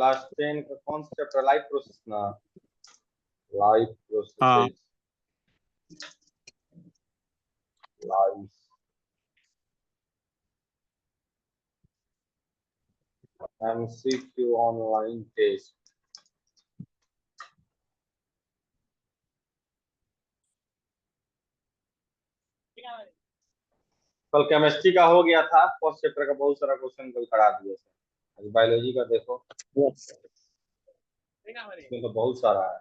Class 10 का कौन सा चैप्टर? लाइफ प्रोसेस ना, लाइफ हाँ processes, life MCQ online test. कल केमिस्ट्री का हो गया था, फर्स्ट चैप्टर का बहुत सारा क्वेश्चन कल करा दिए थे। आज बायोलॉजी का देखो, इसमें तो बहुत सारा है।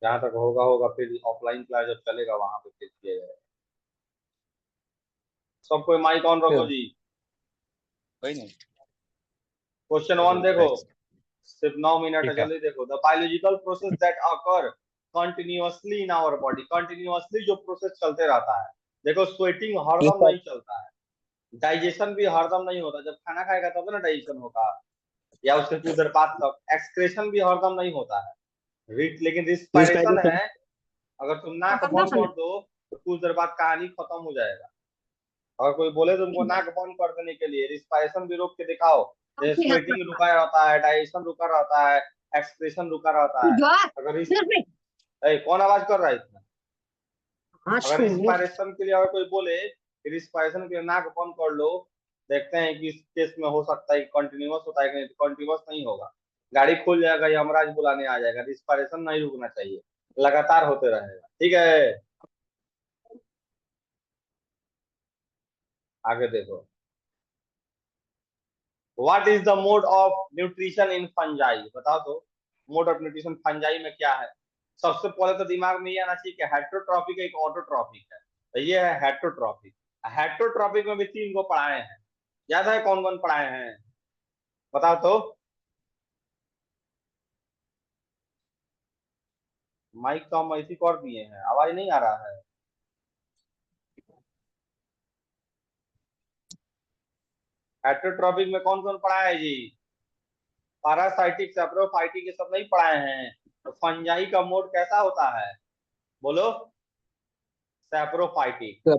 जहां तक होगा होगा, फिर ऑफलाइन क्लास जब चलेगा वहां पे फिर किया जाएगा। सबको माइक ऑन रखो जी। वही नहीं। क्वेश्चन 1 देखो, सिर्फ 9 मिनट है, ठीक है। जल्दी देखो। The biological process that occur continuously in our body, continuously जो प्रोसेस चलते रहता है। देखो स्वेटिंग हरदम नहीं चलता है, डाइजेशन भी हरदम नहीं होता। जब खाना खाएगा तब ना डाइजेशन होगा, या उसके कुछ देर बाद तक। एक्सक्रेशन भी हरदम नहीं होता है, लेकिन रिस्पायरेशन है। अगर तुम नाक बंद कर दो तो कुछ देर बाद कहानी खत्म हो जाएगा। अगर कोई बोले तुमको नाक बंद कर देने के लिए, रिस्पायरेशन भी रोक के दिखाओ, जैसे स्वेटिंग रुका रहता है, डाइजेशन रुका रहता है, एक्सप्रेशन रुका रहता है। अगर कौन आवाज कर रहा है इतना? अगर रिस्पायरेशन के लिए अगर कोई बोले रिस्पायरेशन के लिए नाक बंद कर लो, देखते हैं कि इस केस में हो सकता है कंटिन्यूअस होता है कि नहीं। कंटिन्यूअस नहीं होगा, गाड़ी खुल जाएगा या यमराज बुलाने आ जाएगा। रिस्पायरेशन नहीं रुकना चाहिए, लगातार होते रहेगा। ठीक है, आगे देखो। What is the mode of nutrition in fungi? बताओ तो, मोड ऑफ न्यूट्रिशन फंजाई में क्या है? सबसे पहले तो दिमाग में ये आना चाहिए कि हेट्रोट्रॉपिक एक ऑटोट्रॉपिक है। तो ये है हेट्रोट्रॉपिक। हेट्रोट्रॉपिक में भी 3 को पढ़ाए हैं, याद है कौन कौन पढ़ाए हैं? बताओ तो। माइक तो हम ऐसी कर दिए हैं, आवाज नहीं आ रहा है। हेट्रोट्रॉपिक में कौन कौन पढ़ाया है जी? पैरासाइटिक, सैप्रोफाइटिक, ये सब नहीं पढ़ाए हैं। तो फंजाई का मोड कैसा होता है? बोलो। सैप्रोफाइटिक।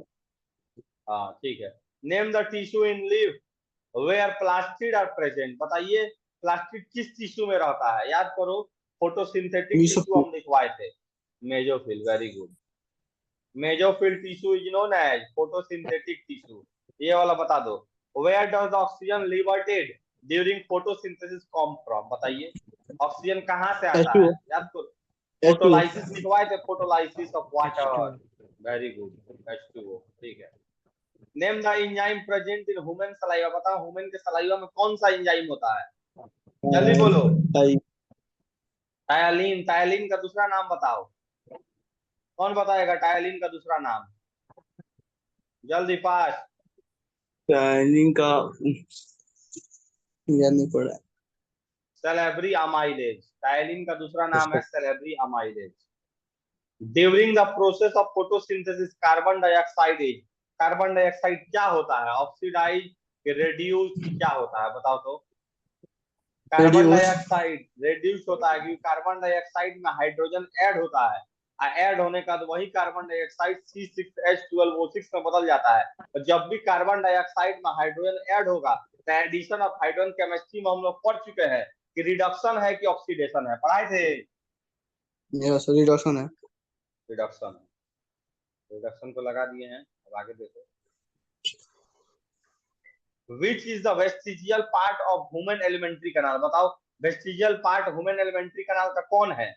हाँ ठीक है। Name the tissue in leaf where plastid are present. बताइए प्लास्टिड किस टिश्यू में रहता है? याद करो, फोटोसिंथेटिक टिश्यू हम लिखवाए थे। Mesophyll, very good. Mesophyll tissue is known as photosynthetic tissue. ये वाला बता दो। Where does oxygen liberated during photosynthesis come from? बताइए ऑक्सीजन कहाँ से आता है? याद करो, फोटोलाइसिस लिखवाए थे, photolysis of water. Very good, H2O। ठीक है। Name the enzyme present in human saliva. बताओ ह्यूमन के सलाइवा में कौन सा एंजाइम होता है? जल्दी बोलो। टायलिन। टायलिन का दूसरा नाम बताओ, कौन बताएगा टायलिन का दूसरा नाम? जल्दी, पास। टाइमिंग का याद नहीं पड़ा। सेलेब्री अमाइलेज। टायलिन का दूसरा नाम है salivary amylase. During the process of photosynthesis carbon dioxide is, carbon dioxide क्या होता है? ऑक्सीडाइज, रेड्यूस, क्या होता है? बताओ तो। कार्बन डाइऑक्साइड रेड्यूस होता है क्योंकि कार्बन डाइऑक्साइड में हाइड्रोजन ऐड होता है। ऐड होने का तो वही कार्बन डाइऑक्साइड C6H12O6 में बदल जाता है। और जब भी कार्बन डाइऑक्साइड में हाइड्रोजन ऐड होगा तो एडिशन ऑफ हाइड्रोजन केमिस्ट्री में हम लोग पढ़ चुके हैं कि रिडक्शन है कि ऑक्सीडेशन है, पढ़ाए थे। रिडक्शन है। रिडक्शन है, रिडक्शन को लगा दिए हैं। अब आगे देखो। Which is the vestigial part of human alimentary canal? बताओ vestigial part human alimentary canal का कौन है?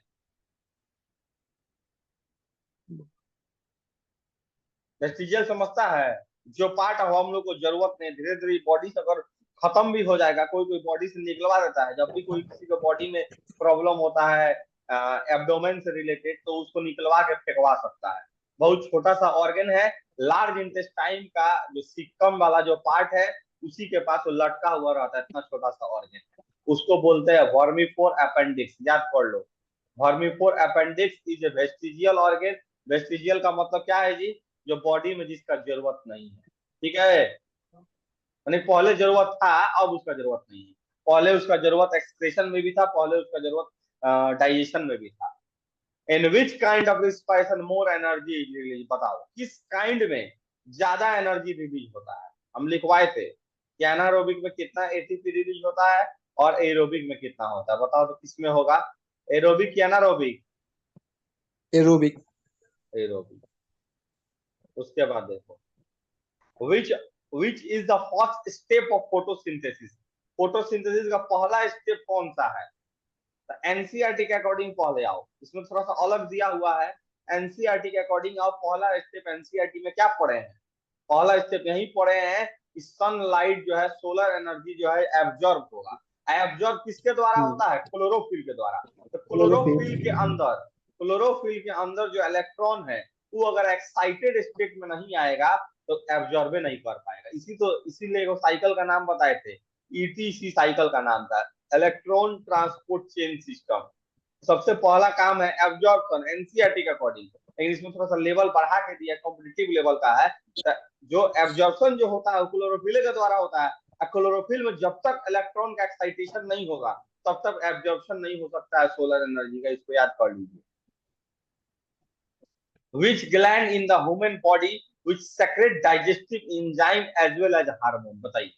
वेस्टिजियल समझता है? जो पार्ट अब हम लोग को जरूरत नहीं, धीरे धीरे बॉडी से अगर खत्म भी हो जाएगा, कोई कोई बॉडी से निकलवा देता है। जब भी कोई किसी को बॉडी में प्रॉब्लम होता है एब्डोमेन से रिलेटेड, तो उसको निकलवा के फेंकवा सकता है। बहुत छोटा सा ऑर्गन है, लार्ज इंटेस्टाइन का जो सिक्कम वाला जो पार्ट है, उसी के पास वो लटका हुआ रहता है। इतना छोटा सा ऑर्गन है, उसको बोलते हैं वर्मीफोर अपेंडिक्स। याद कर लो, vermiform appendix is a vestigial organ. Vestigial का मतलब क्या है जी? जो बॉडी में जिसका जरूरत नहीं है। ठीक है, यानी पहले जरूरत था, अब उसका जरूरत नहीं है। पहले उसका जरूरत एक्सक्रेशन में भी था, पहले उसका जरूरत डाइजेशन में भी था। In which kind of respiration more energy release? बताओ किस काइंड में ज्यादा एनर्जी रिलीज होता है? हम लिखवाए थे कि एनारोबिक में कितना एटीपी रिलीज होता है और एरोबिक में कितना होता है बताओ तो किसमें होगा, एरोबिक या एनारोबिक? एरोबिक। एरोबिक। उसके बाद देखो which which is the first step of photosynthesis, photosynthesis का पहला स्टेप कौन सा है? तो एनसीईआरटी के अकॉर्डिंग पहले आओ, इसमें थोड़ा सा अलग दिया हुआ है। एनसीईआरटी के अकॉर्डिंग आओ, पहला स्टेप एनसीईआरटी में क्या पढ़े हैं? पहला स्टेप यही पढ़े हैं कि सनलाइट जो है, सोलर एनर्जी जो है एब्जॉर्ब होगा। एब्जॉर्ब किसके द्वारा होता है? क्लोरोफिल के द्वारा। तो क्लोरोफिल के अंदर जो इलेक्ट्रॉन है वो अगर एक्साइटेड स्टेट में नहीं आएगा तो एब्जॉर्ब नहीं कर पाएगा। इसीलिए वो साइकिल का नाम बताए थे, ईटीसी साइकिल का नाम था, इलेक्ट्रॉन ट्रांसपोर्ट चेन सिस्टम। सबसे पहला काम है एब्जॉर्प्शन एनसीईआरटी के अकॉर्डिंग, लेकिन इसमें थोड़ा सा लेवल बढ़ा के दिया, कॉम्पिटिटिव लेवल का है। जो एब्जॉर्प्शन जो होता है वो क्लोरोफिल के द्वारा होता है। क्लोरोफिल में जब तक इलेक्ट्रॉन का एक्साइटेशन नहीं होगा तब तक एब्जॉर्प्शन नहीं हो सकता है सोलर एनर्जी का, इसको याद कर लीजिए। Which gland in the human body which secrete digestive enzyme as well as hormone, बताइए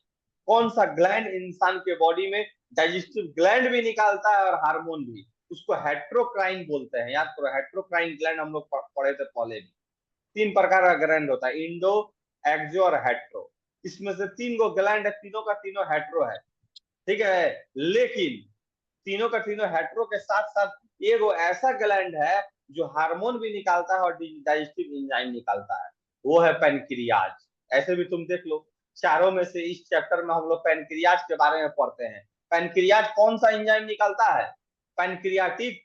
कौन सा ग्लैंड इंसान के बॉडी में डाइजेस्टिव ग्लैंड भी निकालता है और हार्मोन भी? उसको हेट्रोक्राइन बोलते हैं, याद करो, हेट्रोक्राइन ग्लैंड हम लोग पढ़े थे पहले भी। 3 प्रकार का ग्लैंड होता है, इंडो, एक्सो और हेट्रो। इसमें से 3 गो ग्लैंड है, तीनों का तीनों हेट्रो है, ठीक है। लेकिन तीनों का तीनों हेट्रो के साथ साथ एक ऐसा ग्लैंड है जो हार्मोन भी निकालता है और डाइजेस्टिव एंजाइम निकालता है, वो है पैनक्रियाज। ऐसे भी तुम देख लो, चारों में से इस चैप्टर में हम लोग पैनक्रियाज के बारे में पढ़ते हैं। पैनक्रियाज कौन सा एंजाइम निकालता है? Pancreatic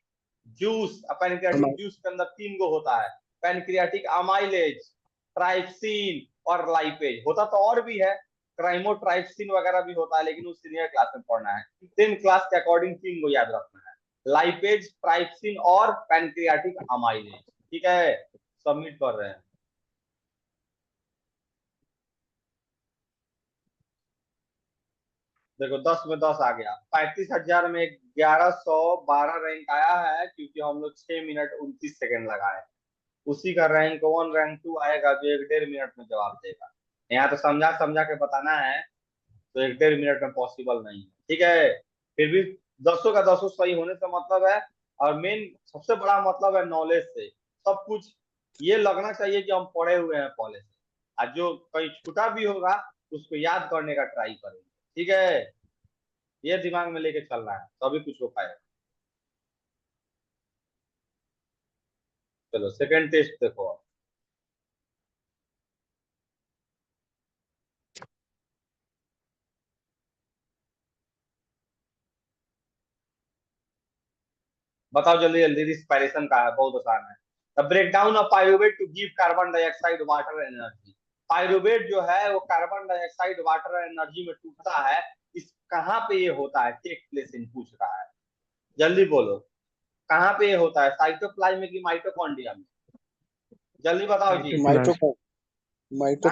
juice. पैनक्रियाटिक जूस के अंदर 3 गो होता है, पैनक्रियाटिक अमाइलेज, ट्राइप्सिन और लाइपेज। होता तो और भी है, क्राइमोट्राइप्सिन वगैरह भी होता है, लेकिन वो सीनियर क्लास में पढ़ना है। 10 क्लास के अकॉर्डिंग 3 को याद रखना है, लाइपेज, ट्राइप्सिन और पैनक्रियाटिक अमाइलेज, ठीक है। सबमिट कर रहे हैं। देखो 10 में 10 आ गया, 35,000 में 1112 रैंक आया है, क्योंकि हम लोग 6 मिनट 29 सेकंड लगाए। उसी का रैंक 1 रैंक 2 आएगा जो 1.5 मिनट में जवाब देगा। यहाँ तो समझा समझा के बताना है, तो 1.5 मिनट में पॉसिबल नहीं है, ठीक है। फिर भी 10 का 10 सही होने से मतलब है, और मेन सबसे बड़ा मतलब है नॉलेज से। सब कुछ ये लगना चाहिए कि हम पढ़े हुए हैं पहले से, और जो कहीं छूटा भी होगा उसको याद करने का ट्राई करेंगे, ठीक है। ये दिमाग में लेके चलना है, तभी कुछ हो पाएगा। चलो सेकंड टेस्ट देखो। बताओ जल्दी जल्दी, रिस्पायरेशन का है, बहुत आसान है। The breakdown of pyruvate to give carbon dioxide water energy. Pyruvate जो है वो कार्बन डाइऑक्साइड वाटर एनर्जी में टूटता है। इस कहाँ पे ये होता है? टेक प्लेस इन पूछ रहा है, जल्दी बोलो कहाँ पे ये होता है? साइटोप्लाज्म में कि माइटोकॉन्ड्रिया में? जल्दी बताओ जी। कहाँ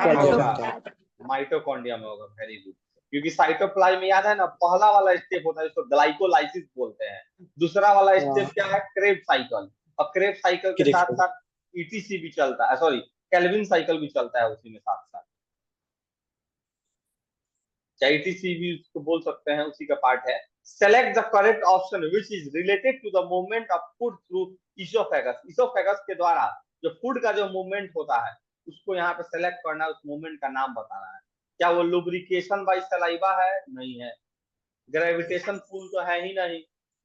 पे होगा? माइटोकॉन्ड्रिया में होगा, वेरी गुड। क्योंकि साइटोप्लाज्म में याद है ना, पहला वाला स्टेप होता है जिसको ग्लाइकोलाइसिस बोलते हैं। दूसरा वाला स्टेप क्या है? Krebs cycle. और क्रेब साइकिल के साथ साथ ईटीसी भी चलता है, सॉरी केल्विन साइकिल भी चलता है उसी में साथ साथ। ईटीसी भी उसको बोल सकते हैं, उसी का पार्ट है। Select the correct option which is related to the movement of food through oesophagus. Oesophagus के द्वारा जो फूड का जो मूवमेंट होता है उसको यहाँ पे सेलेक्ट करना है, उस मूवमेंट का नाम बताना है। क्या वो लुब्रिकेशन बाय सलाइवा है? नहीं है। ग्रेविटेशन पुल तो है ही नहीं।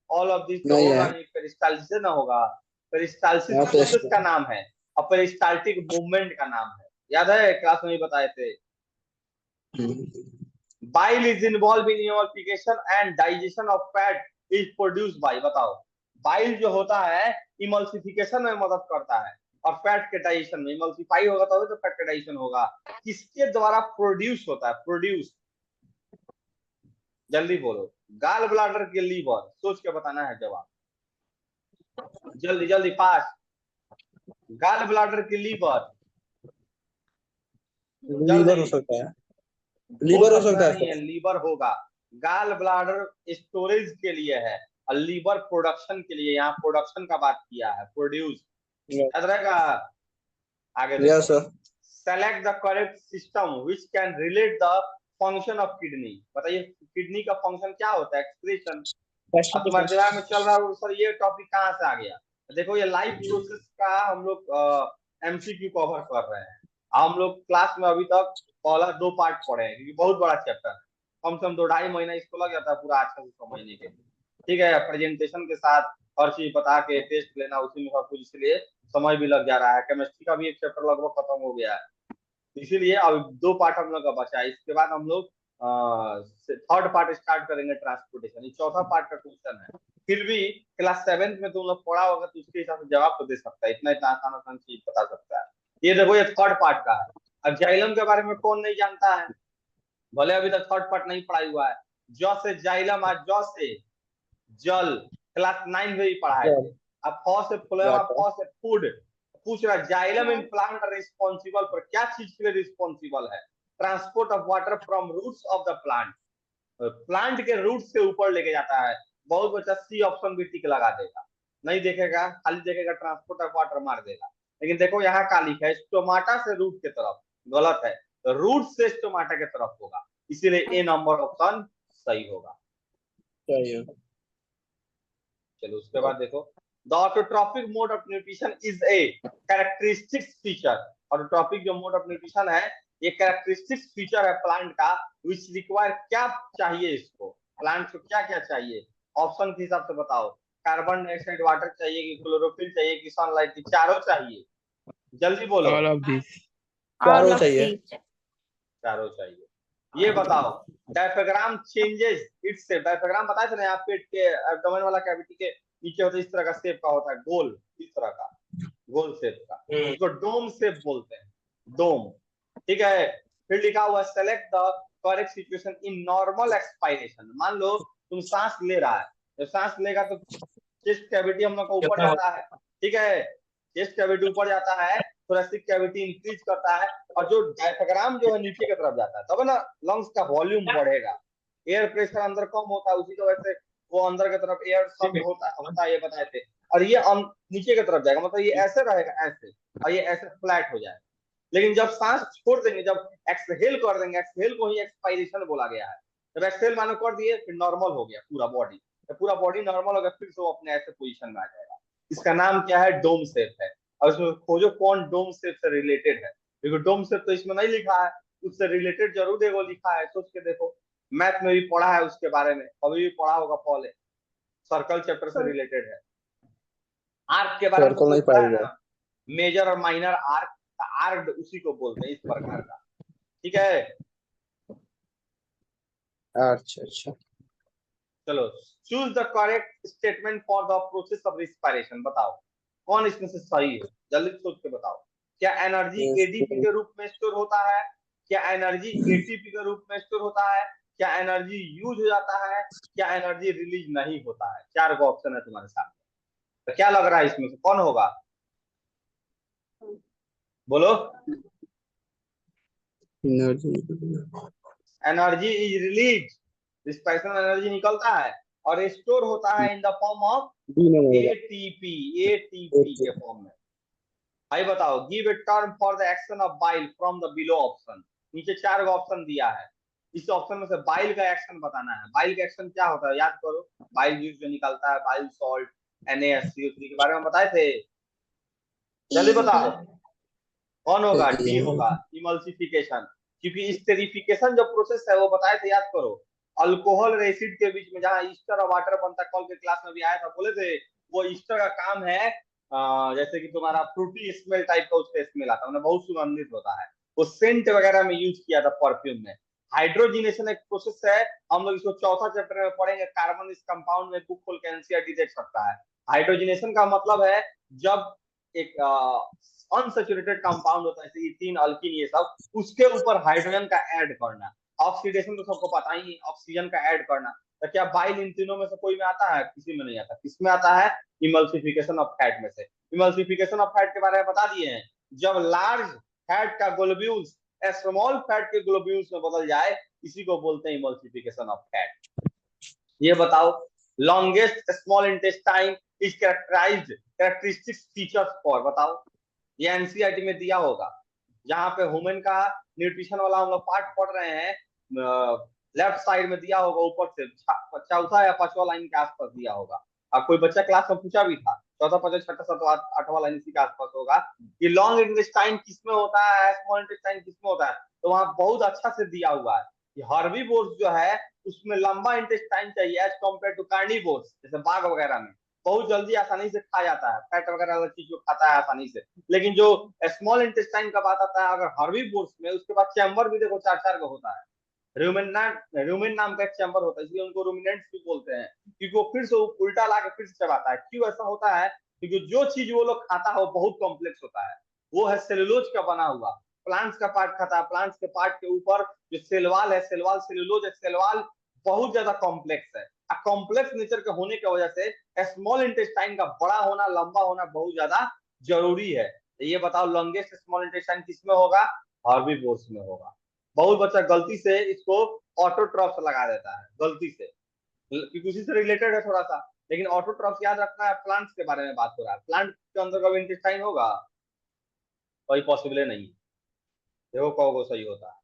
ऑल ऑफ दिस तो होगा नहीं। पेरिस्टाल्सिस ना होगा, पेरिस्टाल्सिस प्रोसेस का नाम है और पेरिस्टाल्टिक मूवमेंट का नाम है, याद है क्लास में ही बताए थे। Bile is involved in emulsification and digestion of fat is produced by, बताओ बाइल जो होता है इमल्सिफिकेशन में मदद करता है और फैट के डाइजेशन में। इमल्सिफाई होगा तभी तो फैट का डाइजेशन होगा। किसके द्वारा प्रोड्यूस होता है? प्रोड्यूस, जल्दी बोलो। गाल ब्लाडर के लीवर, सोच के बताना है जवाब, जल्दी जल्दी फास्ट। गाल ब्लाडर के लीवर, लीवर हो सकता है, लीवर हो सकता नहीं है, लीवर होगा। गाल ब्लाडर स्टोरेज के लिए है और लीवर प्रोडक्शन के लिए। यहाँ प्रोडक्शन का बात किया है, प्रोड्यूस, याद रहेगा। आगे देखो, select the correct system which can relate the function of kidney, बताइए किडनी का फंक्शन क्या होता है? एक्सक्रीशन। अब तुम्हारे Gastrification. दिमाग में चल रहा है सर ये टॉपिक कहाँ से आ गया? देखो ये लाइफ प्रोसेस का हम लोग एमसीक्यू कवर कर रहे हैं। हम लोग क्लास में अभी तक पहला 2 पार्ट पढ़े हैं, क्योंकि बहुत बड़ा चैप्टर है, कम से कम 2 ढाई महीना इसको लग जाता है पूरा अच्छा से समझने के लिए। ठीक है, प्रेजेंटेशन के साथ हर चीज बता के टेस्ट लेना, उसी में सब कुछ, इसलिए समय भी लग जा रहा है। केमिस्ट्री का भी एक चैप्टर लगभग खत्म हो गया है, इसीलिए अब 2 पार्ट हम लोग का बचा है। इसके बाद हम लोग थर्ड पार्ट स्टार्ट करेंगे, ट्रांसपोर्टेशन। ये चौथा पार्ट का क्वेश्चन है, फिर भी क्लास 7th में तुम लोग पढ़ा होगा तो उसके हिसाब से जवाब तो दे सकता है, इतना इतना आसान आसान चीज बता सकता है। ये देखो ये थर्ड पार्ट का है। अब जाइलम के बारे में कौन नहीं जानता है? भले अभी तक थर्ड पार्ट नहीं पढ़ाई हुआ है। ज से जाइलम, आज ज से जल, क्लास 9 में भी पढ़ाए थे। अब फ से फ्लोएमा, फ से फूड। पूछ रहा जाइलम इन प्लांट रिस्पॉन्सिबल पर क्या चीज के लिए रिस्पॉन्सिबल है? Transport of water from roots of the plant, plant के रूट से ऊपर लेके जाता है। बहुत बच्चा सी ऑप्शन भी टिक लगा देगा, नहीं देखेगा, खाली देखेगा ट्रांसपोर्ट ऑफ वाटर मार देगा। लेकिन देखो यहाँ का लिखा है स्टोमाटा से रूट के तरफ, गलत है, रूट से स्टोमाटा के तरफ होगा, इसीलिए ए नंबर ऑप्शन सही होगा। चाहिए. चलो उसके बाद देखो, the autotrophic mode of nutrition is a characteristic feature. Autotrophic जो मोड ऑफ न्यूट्रिशन है, ये कैरेक्टरिस्टिक फीचर है प्लांट का, विच रिक्वायर, क्या चाहिए इसको, प्लांट को क्या क्या चाहिए? ऑप्शन के हिसाब से बताओ, कार्बन डाइऑक्साइड, वाटर चाहिए कि क्लोरोफिल चाहिए कि सनलाइट, की चारों चाहिए? जल्दी बोलो। All of these. All चारों of चाहिए. these. चारों चाहिए। ये बताओ, diaphragm changes its shape. Diaphragm बताए थे ना, यहाँ पेट के एब्डोमेन वाला कैविटी के नीचे होता है, इस तरह का शेप का होता है, गोल, इस तरह का गोल शेप का, उसको डोम शेप बोलते हैं, डोम। ठीक है, फिर लिखा हुआ select the correct situation in normal expiration. मान लो तुम सांस ले रहा है, जब सांस लेगा तो चेस्ट कैविटी हम लोग का ऊपर जाता है। ठीक है, चेस्ट कैविटी ऊपर जाता है, थोरेसिक कैविटी इंक्रीज करता है, और जो डायफ्राम जो है नीचे की तरफ जाता है, तब ना लंग्स का वॉल्यूम बढ़ेगा, एयर प्रेशर अंदर कम होता है, उसी की वजह से वो अंदर की तरफ एयर शब्द होता है, ये बताए थे। और ये नीचे की तरफ जाएगा, मतलब ये ऐसे रहेगा, ऐसे, और ये ऐसे फ्लैट हो जाएगा। लेकिन जब सांस छोड़ देंगे, जब एक्सहेल कर देंगे, एक्सहेल को ही एक्सपायरेशन बोला गया है, जब एक्सहेल मानो कर दिए, फिर नॉर्मल हो गया पूरा बॉडी, जब पूरा बॉडी नॉर्मल हो गया, फिर से वो अपने ऐसे पोजीशन में आ जाएगा। इसका नाम क्या है? डोम शेप है। और इसमें खोजो कौन डोम शेप से रिलेटेड है, क्योंकि डोम शेप तो इसमें नहीं लिखा है, उससे रिलेटेड जरूर देखो लिखा है, सोच के देखो। मैथ में भी पढ़ा है उसके बारे में, अभी भी पढ़ा होगा पहले, सर्कल चैप्टर से रिलेटेड है। आर्क के बारे में सर्कल नहीं पढ़ा है पाएगा. ना, मेजर और माइनर आर्क, आर्क उसी को बोलते हैं, इस प्रकार का। ठीक है, अच्छा अच्छा. चलो, choose the correct statement for the process of respiration. बताओ कौन इसमें से सही है, जल्दी सोच के बताओ। क्या एनर्जी एडीपी के रूप में स्टोर होता है? क्या एनर्जी एटीपी के रूप में स्टोर होता है? क्या एनर्जी यूज हो जाता है? क्या एनर्जी रिलीज नहीं होता है? 4 का ऑप्शन है तुम्हारे सामने, तो क्या लग रहा है इसमें से कौन होगा? बोलो। Energy is release, respiration energy निकलता है और स्टोर होता है in the form of ATP, ATP के फॉर्म में। भाई बताओ, give a term for the action of bile from the below option. नीचे 4 का ऑप्शन दिया है, इस ऑप्शन में से बाइल का एक्शन बताना है। बाइल का एक्शन क्या होता है याद करो, बाइल जूस जो निकलता है, बाइल सॉल्ट, NaSCO3 के बारे में बताए थे, जल्दी बताओ कौन होगा? डी होगा, इमल्सिफिकेशन। क्योंकि स्टेरिफिकेशन जो प्रोसेस है वो बताए थे, याद करो, अल्कोहल और एसिड के बीच में जहां ईस्टर और वाटर बनता है, कल के क्लास में भी आया था, बोले थे वो ईस्टर का काम है, जैसे कि तुम्हारा फ्रूटी स्मेल टाइप का उसका स्मेल आता है, बहुत सुगंधित होता है, वो सेंट वगैरह में यूज किया था, परफ्यूम में। हाइड्रोजिनेशन एक प्रोसेस है, हम लोग इसको चौथा चैप्टर में पढ़ेंगे, कार्बन इस कंपाउंड में, बुक खोल के एनसीईआरटी देख सकता है। हाइड्रोजिनेशन का मतलब है जब एक अनसैचुरेटेड कंपाउंड होता है, इथीन, अल्कीन, ये सब, उसके ऊपर हाइड्रोजन का ऐड करना। ऑक्सीडेशन तो सबको पता ही, ऑक्सीजन का ऐड करना। तो क्या बाइल इन तीनों में से कोई में आता है? किसी में नहीं आता। किसमें आता है? इमल्सिफिकेशन ऑफ फैट में से। इमल्सिफिकेशन ऑफ फैट के बारे में बता दिए हैं, जब लार्ज फैट का ग्लोब्यूल्स स्मॉल फैट के ग्लोब्यूल्स में बदल जाए, इसी को बोलते हैं इमल्सिफिकेशन ऑफ फैट। ये बताओ, longest small intestine is characterised, characteristic features for, बताओ। ये एनसीईआरटी में दिया होगा, जहां पे ह्यूमन का न्यूट्रिशन वाला हम लोग पार्ट पढ़ रहे हैं, लेफ्ट साइड में दिया होगा ऊपर से चौथा या पांचवा लाइन के आसपास दिया होगा। अब कोई बच्चा क्लास में पूछा भी था, चौथा पांचवा छठा सातवां आठवां लाइन इसी के आसपास होगा कि लॉन्ग इंटेस्टाइन किसमें होता है, स्मॉल इंटेस्टाइन किसमें होता है। तो वहां बहुत अच्छा से दिया हुआ है कि हर्बीवोर्स जो है उसमें लंबा इंटेस्टाइन चाहिए एज कम्पेयर टू कार्निवोर्स, जैसे बाघ वगैरह में बहुत जल्दी आसानी से खा जाता है, फैट वगैरह वाला चीज को खाता है आसानी से। लेकिन जो स्मॉल इंटेस्टाइन का बात आता है, अगर हर्बीवोर्स में उसके पास चैम्बर भी देखो चार चार का होता है। रूमिन नाम का एक चैम्बर होता है, इसलिए उनको रूमिनेंट्स भी बोलते हैं, क्योंकि वो फिर से उल्टा ला के फिर से चबाता है। क्यों ऐसा होता है? क्योंकि जो चीज वो लोग खाता है वो बहुत कॉम्प्लेक्स होता है। वो है सेलुलोज का बना हुआ, प्लांट्स का पार्ट खाता है, प्लांट्स के पार्ट के ऊपर जो सेलवाल है, सेलवाल सेलुलोज है, सेलवाल बहुत ज्यादा कॉम्प्लेक्स है। कॉम्प्लेक्स नेचर के होने की वजह से स्मॉल इंटेस्टाइन का बड़ा होना, लंबा होना बहुत ज्यादा जरूरी है। तो ये बताओ लॉन्गेस्ट स्मॉल इंटेस्टाइन किसमें होगा? हर्बीवोर्स में होगा। बहुत बच्चा गलती से इसको ऑटोट्रॉफ्स लगा देता है गलती से, क्योंकि उसी से रिलेटेड है थोड़ा सा। लेकिन ऑटोट्रॉफ्स याद रखना है, प्लांट्स के बारे में बात हो रहा है, प्लांट के अंदर कभी इंटेस्टाइन होगा? कोई पॉसिबल नहीं। देखो कौन सही होता है।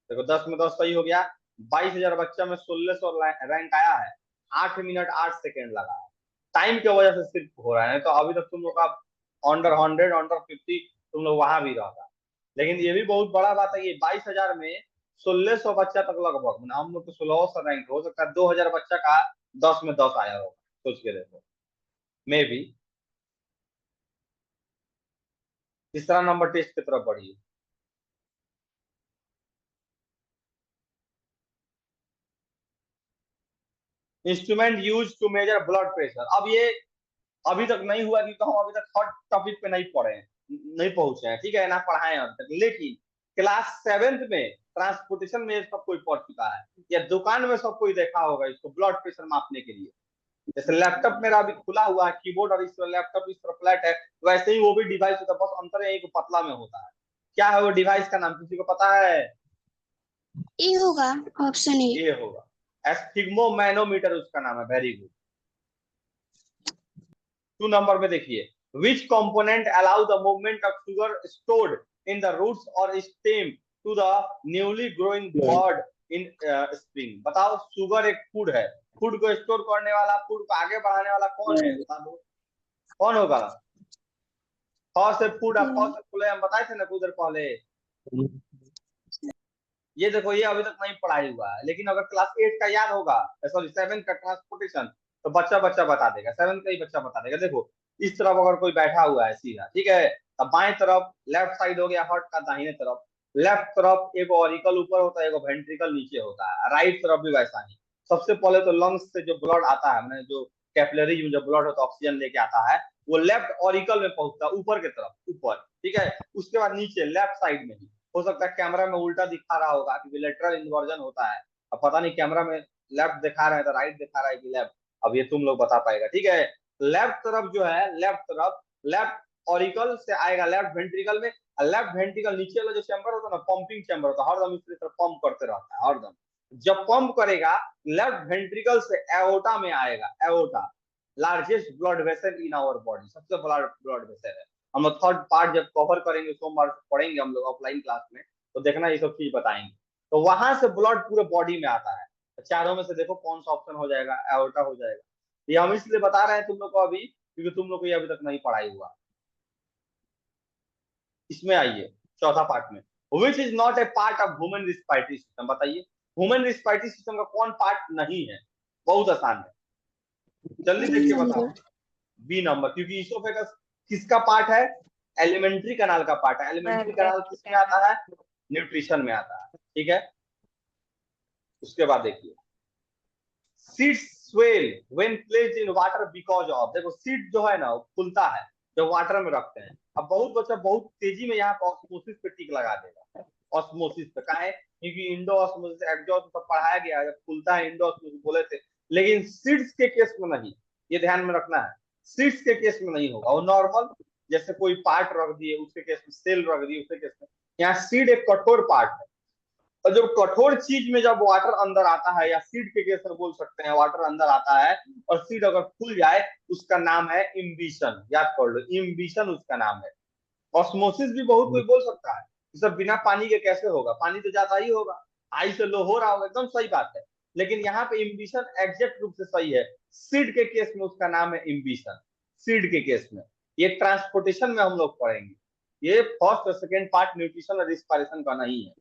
देखो 10 में 10 सही हो गया। 22,000 बच्चा में 1600 रैंक आया है। 8 मिनट 8 सेकेंड लगा है। टाइम की वजह से सिर्फ हो रहा है, तो अभी तक तुम लोग का अंडर 100 अंडर 50 तुम लोग वहां भी रहता। लेकिन ये भी बहुत बड़ा बात है, ये 22,000 में 1600 बच्चा तक लगभग, हम लोग तो 1600 रैंक हो सकता है 2,000 बच्चा का 10 में 10 आया होगा। सोच के देखो, मे भी। तीसरा नंबर टेस्ट की तरफ बढ़िए। Instrument use to measure blood pressure. अब ये अभी तक नहीं हुआ क्योंकि हम अभी तक हर टॉपिक पे नहीं पढ़े हैं, नहीं पहुंचे हैं, ठीक है ना, पढ़ाए अभी तक। लेकिन क्लास 7th में ट्रांसपोर्टेशन में सब कोई पढ़ चुका है, या दुकान में सब कोई देखा होगा इसको ब्लड प्रेशर मापने के लिए। जैसे लैपटॉप मेरा अभी खुला हुआ है, कीबोर्ड और इस तरह लैपटॉप इस तरह फ्लैट है, वैसे ही वो भी डिवाइस होता है, बस अंतर यही पतला में होता है। क्या है वो डिवाइस का नाम, किसी को पता है? ए होगा, ऑप्शन ए। ये होगा एस्टिग्मोमैनोमीटर, उसका नाम है। Very good. 2 नंबर में देखिए, which component allow the movement of sugar stored in the roots or stem to the newly growing bud in spring। बताओ, शुगर एक फूड है, फूड को स्टोर करने वाला, फूड को आगे बढ़ाने वाला कौन है? बता दो कौन होगा। से फूड, आप से खुले हम बताए थे ना कुछ देर पहले। ये देखो, ये अभी तक नहीं पढ़ाई हुआ है, लेकिन अगर क्लास 8 का याद होगा, सॉरी 7 का ट्रांसपोर्टेशन, तो बच्चा बच्चा बता देगा, 7 का ही बच्चा बता देगा। देखो इस तरफ अगर कोई बैठा हुआ है सीधा, ठीक है, तब बाएं तरफ लेफ्ट साइड हो गया हार्ट का, दाहिने तरफ लेफ्ट तरफ एक ऑरिकल ऊपर होता है, एक वेंट्रिकल नीचे होता है, राइट तरफ भी वैसा ही। सबसे पहले तो लंग्स से जो ब्लड आता है, मैंने जो कैपिलरी में जो ब्लड होता है ऑक्सीजन लेके आता है, वो लेफ्ट ऑरिकल में पहुंचता है ऊपर की तरफ, ऊपर, ठीक है। उसके बाद नीचे लेफ्ट साइड में ही, हो सकता है कैमरा में उल्टा दिखा रहा होगा क्योंकि लेटरल इन्वर्जन होता है। अब पता नहीं कैमरा में लेफ्ट दिखा रहा है तो राइट दिखा रहा है कि लेफ्ट, अब ये तुम लोग बता पाएगा, ठीक है। लेफ्ट तरफ जो है, लेफ्ट तरफ लेफ्ट ऑरिकल से आएगा लेफ्ट वेंट्रिकल में, लेफ्ट वेंट्रिकल नीचे वाला जो चैम्बर होता है ना, पंपिंग चैम्बर होता है, हरदम इस तरह पंप करते रहता है हरदम। जब पंप करेगा लेफ्ट वेंट्रिकल से एओर्टा में आएगा, aorta largest blood vessel in our body, सबसे बड़ा ब्लड वेसल है। हम लोग थर्ड पार्ट जब कवर करेंगे, सोमवार पढ़ेंगे हम लोग ऑफलाइन क्लास में, तो देखना ये सब चीज बताएंगे। तो वहां से ब्लड पूरे बॉडी में आता है। चारों में से देखो कौन सा ऑप्शन हो जाएगा, एओर्टा हो जाएगा। ये हम इसलिए बता रहे हैं तुम लोग को अभी, क्योंकि तुम लोग को ये अभी तक नहीं पढ़ाई हुआ। इसमें आइए चौथा पार्ट में, which is not a part of human respiratory system. बताइए ह्यूमन रिस्पायरेटरी सिस्टम का कौन पार्ट नहीं है? बहुत आसान है, जल्दी देखिए बताओ। बी नंबर, क्योंकि इसोफेगस किसका पार्ट है? एलिमेंट्री कनाल का पार्ट है। एलिमेंट्री कनाल किसमें आता है? न्यूट्रिशन में आता है, ठीक है। उसके बाद देखिए, seeds swell when placed in water because of, देखो सीड जो है ना वो फूलता है जब वाटर में रखते हैं। अब बहुत बच्चा बहुत तेजी में यहाँ पर ऑस्मोसिस पे टिक लगा देगा, ऑस्मोसिस पे का है, क्योंकि इंडो ऑस्मोसिस एक्सोसिस सब पढ़ाया गया है, जब फूलता है इंडो ऑस्मोसिस बोले थे। लेकिन सीड्स के केस में नहीं, ये ध्यान में रखना है, सीड्स के केस में नहीं होगा। वो नॉर्मल जैसे कोई पार्ट रख दिए उसके केस में, सेल रख दिए उसके केस में। यहाँ सीड एक कठोर पार्ट है, और जब कठोर चीज में जब वाटर अंदर आता है, या सीड के केस में बोल सकते हैं वाटर अंदर आता है, और सीड अगर फूल जाए, उसका नाम है इम्बिशन। याद कर लो, इम्बिशन उसका नाम है। ऑस्मोसिस भी बहुत कोई बोल सकता है, ये सब बिना पानी के कैसे होगा, पानी तो जाता ही होगा, हाई से लो हो रहा होगा, एकदम सही बात है। लेकिन यहाँ पे इम्बिशन एग्जैक्ट रूप से सही है। सीड के केस में उसका नाम है इम्बिशन, सीड के केस में। ये ट्रांसपोर्टेशन में हम लोग पढ़ेंगे, ये फर्स्ट और सेकेंड पार्ट न्यूट्रिशन और रिस्पायरेशन का नहीं है,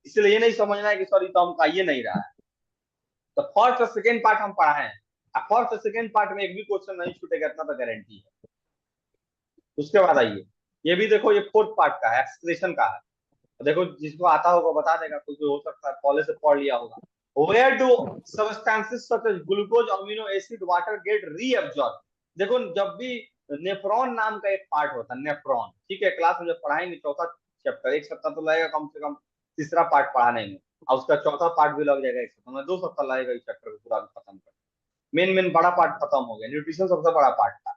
इसलिए ये नहीं समझना है कि सॉरी तो हमका ये नहीं रहा है। तो फर्स्ट और सेकेंड पार्ट हम पढ़ाए हैं, फर्स्ट और सेकेंड पार्ट में एक भी क्वेश्चन नहीं छूटेगा, इतना तो गारंटी है। उसके बाद आइए, ये भी देखो, ये फोर्थ पार्ट का है, एक्सप्रेशन का है। देखो जिसको आता होगा बता देगा, कुछ हो सकता है पहले से पढ़ लिया होगा। Where do substances such as glucose, amino acid, water get reabsorbed? देखो जब भी नेफ्रॉन नाम का एक पार्ट होता है, नेफ्रॉन, ठीक है, क्लास में जब पढ़ाएंगे चौथा चैप्टर, एक सप्ताह तो लगेगा कम से कम तीसरा पार्ट पढ़ाने में, और उसका चौथा पार्ट भी लग जाएगा एक सप्ताह में, 2 सप्ताह लगेगा इस चैप्टर को पूरा खत्म कर। मेन बड़ा पार्ट खत्म हो गया, न्यूट्रिशन सबसे बड़ा पार्ट था।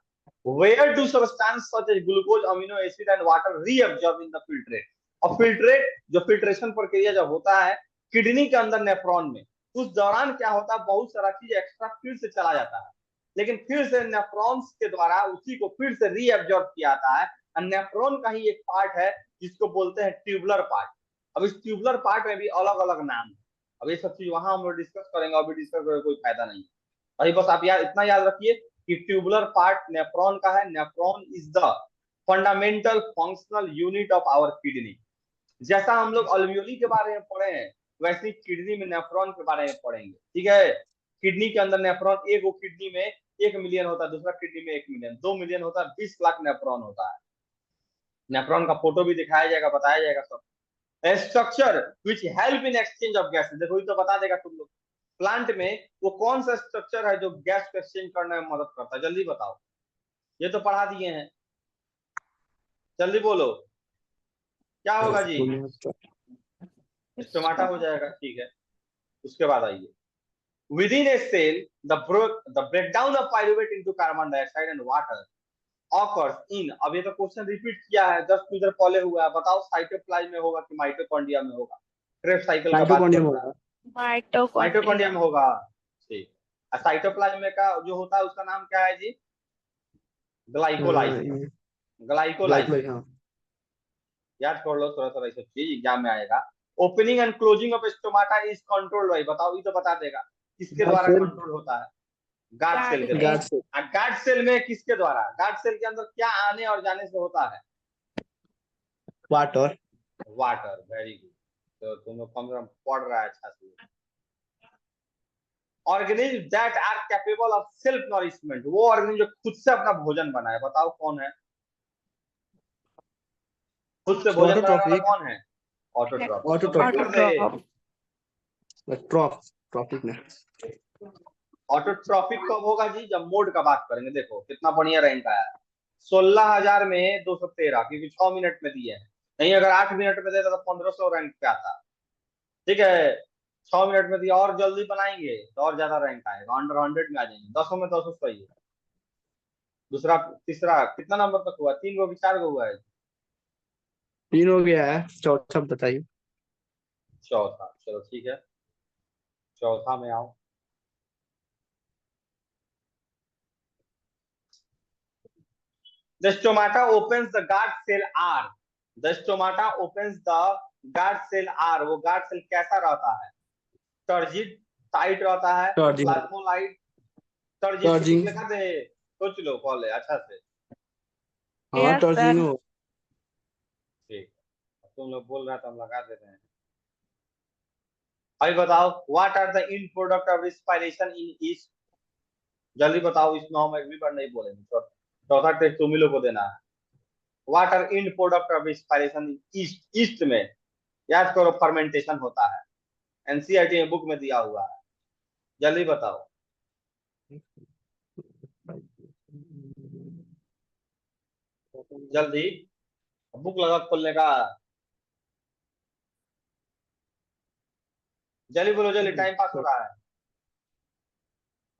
Where do substances such as glucose, amino acid and water reabsorb in the filtrate? और फिल्ट्रेट, जो फिल्ट्रेशन प्रक्रिया जब होता है किडनी के अंदर नेफ्रॉन में, उस दौरान क्या होता है, बहुत सारा चीज एक्स्ट्रा फिर से चला जाता है, लेकिन फिर से नेफ्रॉन्स के द्वारा उसी को फिर से रीअब्जॉर्ब किया जाता है। नेफ्रॉन का ही एक पार्ट है जिसको बोलते हैं ट्यूबुलर पार्ट। अब इस ट्यूबुलर पार्ट में भी अलग अलग नाम है, अब ये सब चीज वहां हम लोग डिस्कस करेंगे, अभी डिस्कस करके कोई फायदा नहीं है। अभी बस आप इतना याद रखिए कि ट्यूबुलर पार्ट नेफ्रॉन का है। Nephron is the fundamental functional unit of our kidney. जैसा हम लोग अल्वियोली के बारे में पढ़े हैं, वैसे किडनी में नेफ्रॉन के बारे में पढ़ेंगे, ठीक है। किडनी के अंदर नेफ्रॉन, एक वो किडनी में 1 मिलियन होता है, दूसरा किडनी में 1 मिलियन, 2 मिलियन होता है, 20 लाख नेफ्रॉन होता है। नेफ्रॉन का फोटो भी दिखाया जाएगा, बताया जाएगा सब। Structure which help in exchange of gas, देखो ये तो बता देगा तुम लोग। प्लांट में वो कौन सा स्ट्रक्चर है जो गैस को एक्सचेंज करने में मदद करता है, जल्दी बताओ, ये तो पढ़ा दिए हैं, जल्दी बोलो क्या होगा जी। स्टोमाटा हो जाएगा, ठीक है। उसके बाद आइए, within a cell the breakdown of pyruvate into carbon dioxide and water occurs in, अब ये तो क्वेश्चन रिपीट किया है, जस्ट इधर पहले हुआ है, बताओ साइटोप्लाज्म में होगा कि माइटोकॉन्ड्रिया में होगा। क्रेब्स साइकिल का बात कर रहा है, माइटोकॉन्ड्रिया में होगा, ठीक। साइटोप्लाज्म में का जो होता है उसका नाम क्या है जी, ग्लाइकोलाइसिस, ग्लाइकोलाइसिस, याद कर लो थोड़ा थोड़ा, सब चीज एग्जाम में आएगा। Opening and closing of stomata is controlled by, बताओ ये तो बता देगा, किसके द्वारा कंट्रोल होता है, गार्ड सेल के द्वारा। गार्ड सेल में किसके द्वारा, गार्ड सेल के अंदर क्या आने और जाने से होता है, वाटर, वाटर, वेरी गुड, तो तुम लोग कम से कम पढ़ रहा है अच्छा से। Organism that are capable of self nourishment, वो ऑर्गेनिज्म जो खुद से अपना भोजन बनाए, बताओ कौन है, खुद से भोजन बनाने वाला कौन है, ऑटोट्रॉपिक। ऑटोट्रॉपिक कब होगा जी, जब मोड का बात करेंगे। देखो कितना बढ़िया रैंक आया है, 16,000 में 213, क्योंकि 6 मिनट में दिए हैं, नहीं अगर 8 मिनट में देता तो 1500 रैंक पे आता, ठीक है। 6 मिनट में दिया, और जल्दी बनाएंगे तो और ज्यादा रैंक आएगा, अंडर 100 में आ जाएंगे, 10 में 200 सही है। दूसरा तीसरा कितना नंबर तक हुआ, 3 को 4 को हुआ है, 3 हो गया है, चौथा बताइए। चौथा, चलो ठीक है, चौथा में आओ। The stomata opens the guard cell R. The stomata opens the guard cell R. वो guard cell कैसा रहता है, टर्जिड, टाइट रहता है, प्लाज्मोलाइट, टर्जिड लिखा दे, सोच लो पहले अच्छा से। हाँ टर्जिड हो, ठीक, तुम लोग बोल रहे हैं तो हम लगा दे रहे हैं। अभी बताओ, what are the end product of respiration in yeast, जल्दी बताओ, इसमें हम एक भी बार नहीं बोलेंगे, चौथा टेस्ट तुम ही लोग को देना है। What are end product of respiration in yeast, yeast में याद करो फर्मेंटेशन होता है, एनसीईआरटी में बुक में दिया हुआ है, जल्दी बताओ, जल्दी, बुक लगा खोलने का, जल्दी बोलो, जल्दी, टाइम पास हो रहा है।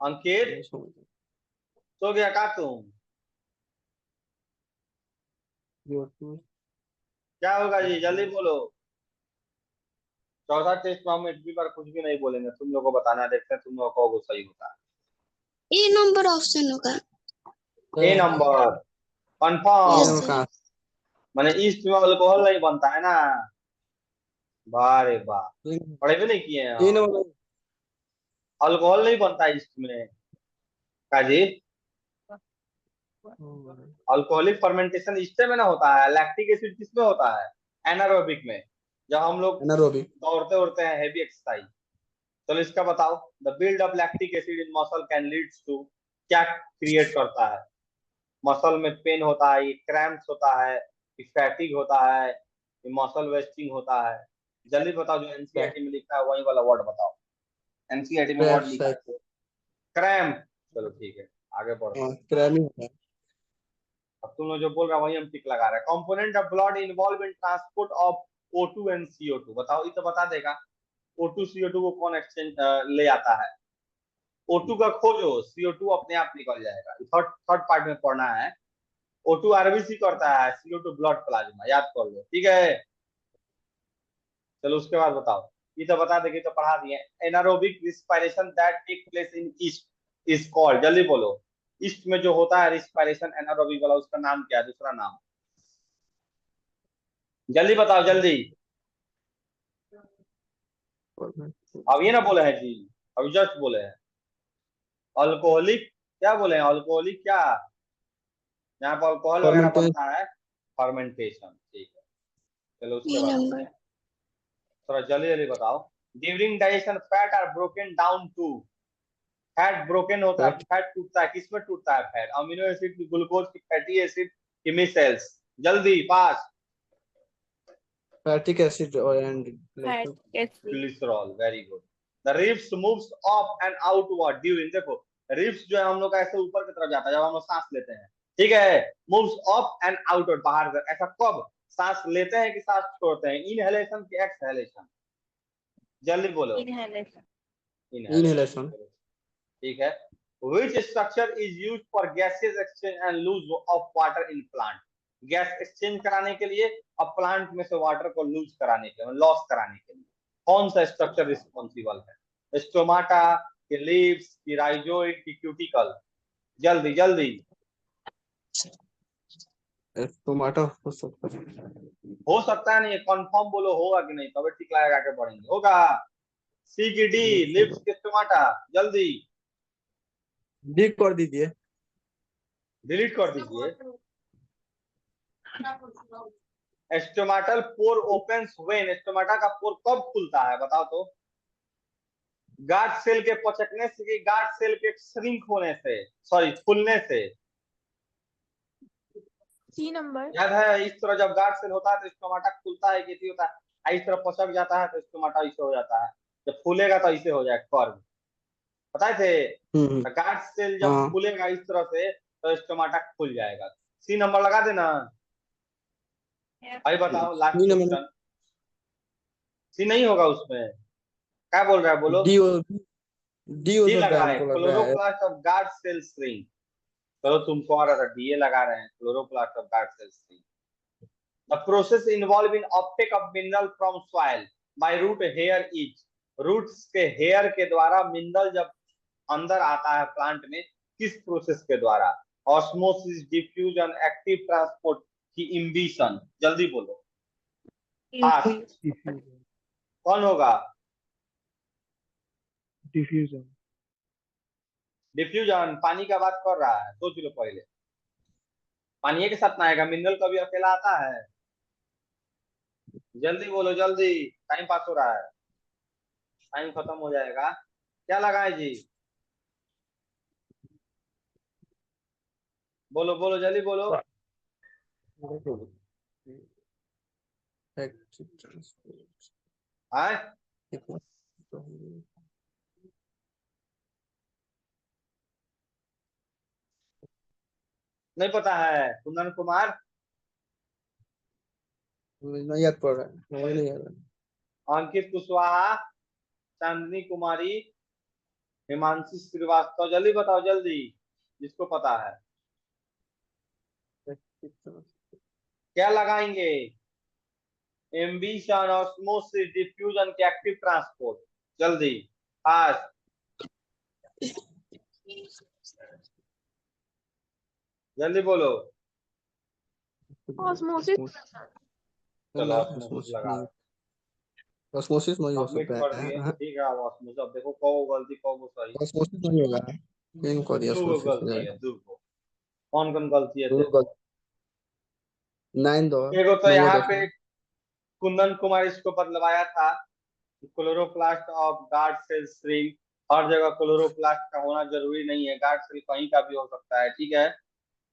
अंकित सो गया का तुम, क्या होगा जी, जल्दी बोलो। चौथा टेस्ट में हम एक भी बार कुछ भी नहीं बोलेंगे, तुम लोगों को बताना है, देखते हैं तुम लोगों को वो सही होता है। ए नंबर ऑप्शन होगा, ए नंबर कंफर्म, माने ईस्ट में अल्कोहल नहीं बनता है ना, वाह रे वाह, तीन पढ़े भी नहीं किए हैं तीन हम। हो गए। अल्कोहल नहीं बनता है इसमें काजी। अल्कोहलिक फर्मेंटेशन इससे में ना होता है, लैक्टिक एसिड किसमें होता है? एनारोबिक में, जब हम लोग एनारोबिक। दौड़ते उड़ते हैं, हेवी एक्सरसाइज। चलो इसका बताओ, the build of lactic acid in muscle can leads to, क्या क्रिएट करता है? मसल में पेन होता है, ये क्रैम्प्स होता है, ये फैटिग होता है, ये मसल वेस्टिंग होता है। जल्दी बताओ, जो एनसीईआरटी में लिखा है वही वाला वर्ड बताओ। एनसीईआरटी में वर्ड लिखा है क्रैम्प। चलो ठीक है, आगे बढ़ो। क्रैमी होता है। अब तुम लोग जो बोल रहा है वही हम टिक लगा रहे हैं। Component of blood involve in transport of O2 and CO2, बताओ, ये तो बता देगा। O2 CO2 को कौन एक्सचेंज ले आता है? O2 का खोजो, CO2 अपने आप निकल जाएगा। थर्ड थर्ड पार्ट में पढ़ना है। O2 आरबीसी करता है, CO2 ब्लड प्लाज्मा, याद कर लो, ठीक है। चलो उसके बाद बताओ, ये तो बता देंगे, तो पढ़ा दिए। Anaerobic respiration that take place in yeast is called, जल्दी बोलो। ईस्ट में जो होता है रिस्पायरेशन एनारोबिक वाला, उसका नाम क्या है, दूसरा नाम? जल्दी बताओ जल्दी। अब ये ना बोले हैं जी, अभी जस्ट बोले हैं अल्कोहलिक, क्या बोले हैं? अल्कोहलिक क्या? यहाँ पर अल्कोहल वगैरह फर्मेंटेशन। बनता है, फर्मेंटेशन, ठीक है। चलो उसके ये बाद नंबर। थोड़ा जल्दी जल्दी बताओ। During digestion fat are broken down to, fat broken होता है, फैट फैट टूटता है, किसमें टूटता है फैट? अमीनो एसिड की, ग्लूकोज की, फैटी एसिड की, मिसेल्स। जल्दी पास। फैटिक एसिड और and glycerol, very good. The ribs moves up and outward during, देखो रिब्स जो है हम लोग का ऐसे ऊपर की तरफ जाता है जब हम लोग सांस लेते हैं, ठीक है। मूव्स अप एंड आउटवर्ड, बाहर से, ऐसा कब? सांस लेते हैं कि सांस छोड़ते हैं? इनहेलेशन की एक्सहेलेशन? जल्दी बोलो। इनहेलेशन। Inhalation, inhalation. ठीक है। Which structure is used for gaseous exchange and lose of water in plant? Gas exchange कराने के लिए और प्लांट में से वाटर को लूज कराने के लिए, लॉस कराने के लिए कौन सा स्ट्रक्चर रिस्पॉन्सिबल है? स्टोमाटा की, लीव्स की, राइजोइड की, क्यूटिकल? जल्दी जल्दी। टोमेटो हो सकता है। हो सकता है नहीं, कंफर्म बोलो, होगा कि नहीं, तब टिक लगा के पढ़ेंगे। होगा। सी की डी, लिप्स की, स्टोमाटा, जल्दी। डी कर दीजिए। डिलीट कर दीजिए। Stomatal pore opens when, stomata का पोर कब खुलता है बताओ तो? गार्ड सेल के पचकने से कि गार्ड सेल के श्रिंक होने से, सॉरी फूलने से? C number. याद है, इस तरह जब गार्ड सेल होता है तो स्टोमाटा खुलता है, कैसे होता है? इस तरह पचक जाता है तो स्टोमाटा इसे हो जाता है, जब फूलेगा तो इसे हो जाएगा कर्व। बताए थे, हम्म। गार्ड सेल जब हाँ। फूलेगा इस तरह से तो स्टोमाटा खुल जाएगा। सी नंबर लगा देना। भाई बताओ, लास्ट डी नंबर। क्वेश्चन। सी नहीं होगा उसमें, क्या बोल रहा है बोलो? डी हो, डी हो सी सकता है, लगा है, हमको लग रहा है। Chloroplast of guard cell shrink. चलो तुमको आ रहा था, डीए लगा रहे हैं, chloroplast of guard cell shrink. The process involve in uptake of mineral from soil by root hair is, roots के हेयर के द्वारा मिनरल जब अंदर आता है प्लांट में, किस प्रोसेस के द्वारा? ऑस्मोसिस, डिफ्यूजन, एक्टिव ट्रांसपोर्ट की इम्बिशन? जल्दी बोलो, फास्ट। कौन होगा? डिफ्यूजन। डिफ्यूजन पानी का बात कर रहा है, सोच लो पहले। पानी के साथ ना आएगा, मिनरल कभी अकेला आता है? जल्दी बोलो जल्दी, टाइम पास हो रहा है, टाइम खत्म हो जाएगा। क्या लगाए जी? बोलो बोलो जल्दी बोलो। आए, नहीं पता है? कुंदन कुमार, नहीं याद पड़ रहा है, नहीं याद है। अंकित कुशवाहा, चांदनी कुमारी, हिमांशु श्रीवास्तव, जल्दी बताओ जल्दी, जिसको पता है। क्या लगाएंगे? एम्बिशन, ऑस्मोसिस, डिफ्यूजन के, एक्टिव ट्रांसपोर्ट? जल्दी, फास्ट, जल्दी बोलो। ऑस्मोसिस। चलो ऑस्मोसिस लगा रहे हैं। ऑस्मोसिस नहीं हो सबमिट सकता कर है। दिए, हाँ, ठीक है। अब ऑस्मोसिस, अब देखो कौ गलती कौ गो सही। ऑस्मोसिस नहीं होगा। इनको दिया दू गो ऑस्मोसिस हो गलती है, जाएगा। दू गो। कौन कौन गलती है दोनों देखो। 9 दो। एगो तो 9 यहाँ 10 पे में। कुंदन कुमार इसको बदलवाया था, chloroplast of guard cell shrink. हर जगह क्लोरोप्लास्ट का होना जरूरी नहीं है, गार्ड सेल कहीं का भी हो सकता है, ठीक है।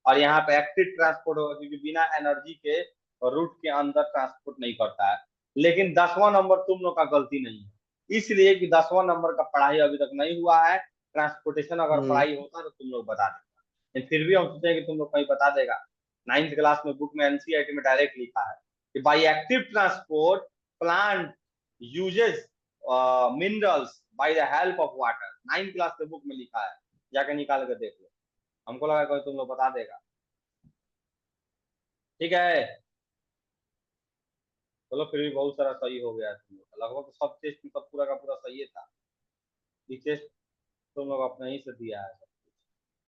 और यहाँ पे एक्टिव ट्रांसपोर्ट होगा, क्योंकि बिना एनर्जी के रूट के अंदर ट्रांसपोर्ट नहीं करता है। लेकिन 10वां नंबर तुम लोग का गलती नहीं है, इसलिए कि 10वां नंबर का पढ़ाई अभी तक नहीं हुआ है। ट्रांसपोर्टेशन अगर हम्म। पढ़ाई होता तो तुम लोग बता देगा, लेकिन फिर भी हम सोचे कि तुम लोग कहीं बता देगा। 9th क्लास में बुक में एनसीईआरटी में डायरेक्ट लिखा है कि by active transport plant uses minerals by the help of water. 9th class के बुक में लिखा है, जाके निकाल के देख लो। हमको लगा कोई तुम लोग बता देगा, ठीक है। चलो फिर भी बहुत सारा सही हो गया है तुम लोग का। लगभग सब टेस्ट में सब पूरा का पूरा सही था। ये टेस्ट तुम लोग अपने ही से दिया है।